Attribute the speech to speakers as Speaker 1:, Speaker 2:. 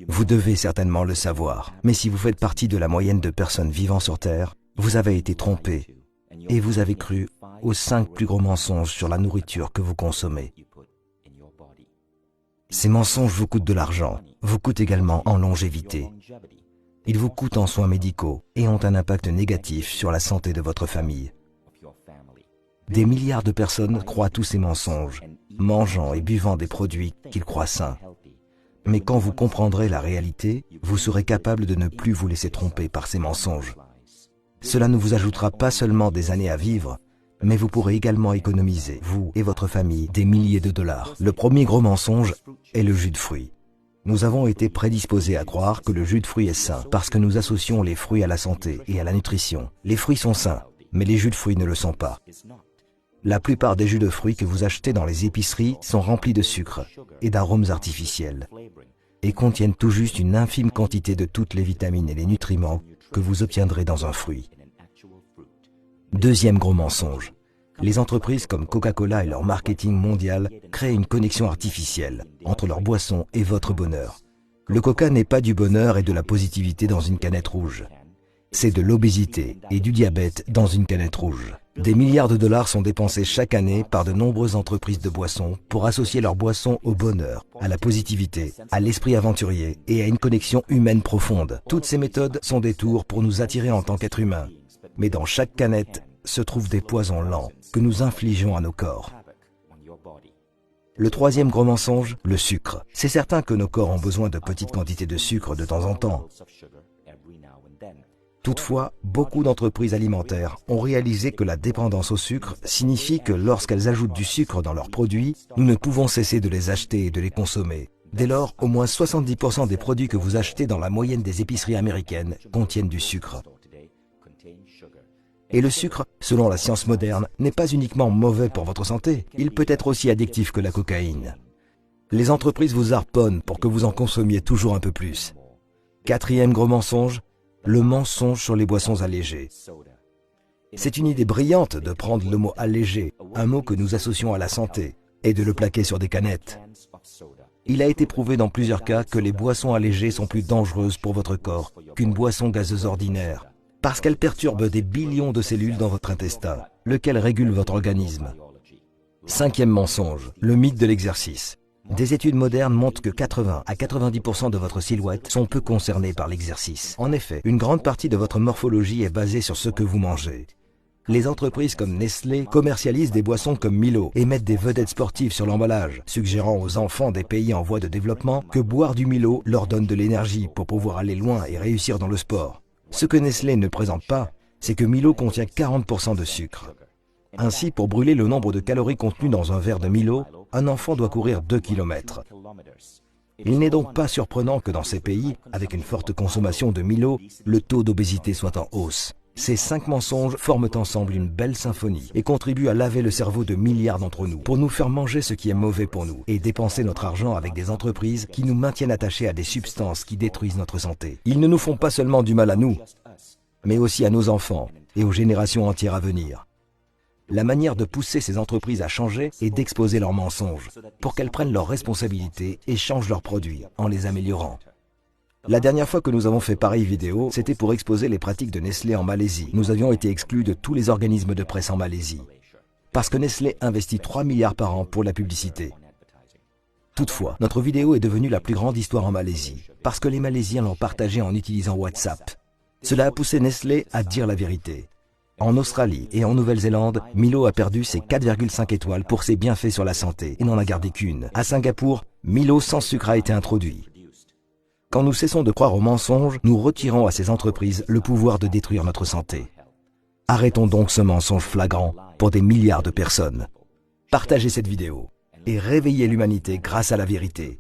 Speaker 1: Vous devez certainement le savoir, mais si vous faites partie de la moyenne de personnes vivant sur Terre, vous avez été trompé et vous avez cru aux 5 plus gros mensonges sur la nourriture que vous consommez. Ces mensonges vous coûtent de l'argent, vous coûtent également en longévité. Ils vous coûtent en soins médicaux et ont un impact négatif sur la santé de votre famille. Des milliards de personnes croient tous ces mensonges, mangeant et buvant des produits qu'ils croient sains. Mais quand vous comprendrez la réalité, vous serez capable de ne plus vous laisser tromper par ces mensonges. Cela ne vous ajoutera pas seulement des années à vivre, mais vous pourrez également économiser, vous et votre famille, des milliers de dollars. Le premier gros mensonge est le jus de fruits. Nous avons été prédisposés à croire que le jus de fruits est sain parce que nous associons les fruits à la santé et à la nutrition. Les fruits sont sains, mais les jus de fruits ne le sont pas. La plupart des jus de fruits que vous achetez dans les épiceries sont remplis de sucre et d'arômes artificiels et contiennent tout juste une infime quantité de toutes les vitamines et les nutriments que vous obtiendrez dans un fruit. Deuxième gros mensonge. Les entreprises comme Coca-Cola et leur marketing mondial créent une connexion artificielle entre leur boisson et votre bonheur. Le Coca n'est pas du bonheur et de la positivité dans une canette rouge. C'est de l'obésité et du diabète dans une canette rouge. Des milliards de dollars sont dépensés chaque année par de nombreuses entreprises de boissons pour associer leur boisson au bonheur, à la positivité, à l'esprit aventurier et à une connexion humaine profonde. Toutes ces méthodes sont des tours pour nous attirer en tant qu'êtres humains. Mais dans chaque canette se trouvent des poisons lents que nous infligeons à nos corps. Le troisième gros mensonge, le sucre. C'est certain que nos corps ont besoin de petites quantités de sucre de temps en temps. Toutefois, beaucoup d'entreprises alimentaires ont réalisé que la dépendance au sucre signifie que lorsqu'elles ajoutent du sucre dans leurs produits, nous ne pouvons cesser de les acheter et de les consommer. Dès lors, au moins 70% des produits que vous achetez dans la moyenne des épiceries américaines contiennent du sucre. Et le sucre, selon la science moderne, n'est pas uniquement mauvais pour votre santé, il peut être aussi addictif que la cocaïne. Les entreprises vous harponnent pour que vous en consommiez toujours un peu plus. Quatrième gros mensonge, le mensonge sur les boissons allégées. C'est une idée brillante de prendre le mot allégé, un mot que nous associons à la santé, et de le plaquer sur des canettes. Il a été prouvé dans plusieurs cas que les boissons allégées sont plus dangereuses pour votre corps qu'une boisson gazeuse ordinaire, parce qu'elles perturbent des billions de cellules dans votre intestin, lequel régule votre organisme. Cinquième mensonge, le mythe de l'exercice. Des études modernes montrent que 80 à 90% de votre silhouette sont peu concernées par l'exercice. En effet, une grande partie de votre morphologie est basée sur ce que vous mangez. Les entreprises comme Nestlé commercialisent des boissons comme Milo et mettent des vedettes sportives sur l'emballage, suggérant aux enfants des pays en voie de développement que boire du Milo leur donne de l'énergie pour pouvoir aller loin et réussir dans le sport. Ce que Nestlé ne présente pas, c'est que Milo contient 40% de sucre. Ainsi, pour brûler le nombre de calories contenues dans un verre de Milo, un enfant doit courir 2 km. Il n'est donc pas surprenant que dans ces pays, avec une forte consommation de Milo, le taux d'obésité soit en hausse. Ces 5 mensonges forment ensemble une belle symphonie et contribuent à laver le cerveau de milliards d'entre nous pour nous faire manger ce qui est mauvais pour nous et dépenser notre argent avec des entreprises qui nous maintiennent attachés à des substances qui détruisent notre santé. Ils ne nous font pas seulement du mal à nous, mais aussi à nos enfants et aux générations entières à venir. La manière de pousser ces entreprises à changer est d'exposer leurs mensonges pour qu'elles prennent leurs responsabilités et changent leurs produits en les améliorant. La dernière fois que nous avons fait pareille vidéo, c'était pour exposer les pratiques de Nestlé en Malaisie. Nous avions été exclus de tous les organismes de presse en Malaisie, parce que Nestlé investit 3 milliards par an pour la publicité. Toutefois, notre vidéo est devenue la plus grande histoire en Malaisie, parce que les Malaisiens l'ont partagée en utilisant WhatsApp. Cela a poussé Nestlé à dire la vérité. En Australie et en Nouvelle-Zélande, Milo a perdu ses 4,5 étoiles pour ses bienfaits sur la santé et n'en a gardé qu'une. À Singapour, Milo sans sucre a été introduit. Quand nous cessons de croire aux mensonges, nous retirons à ces entreprises le pouvoir de détruire notre santé. Arrêtons donc ce mensonge flagrant pour des milliards de personnes. Partagez cette vidéo et réveillez l'humanité grâce à la vérité.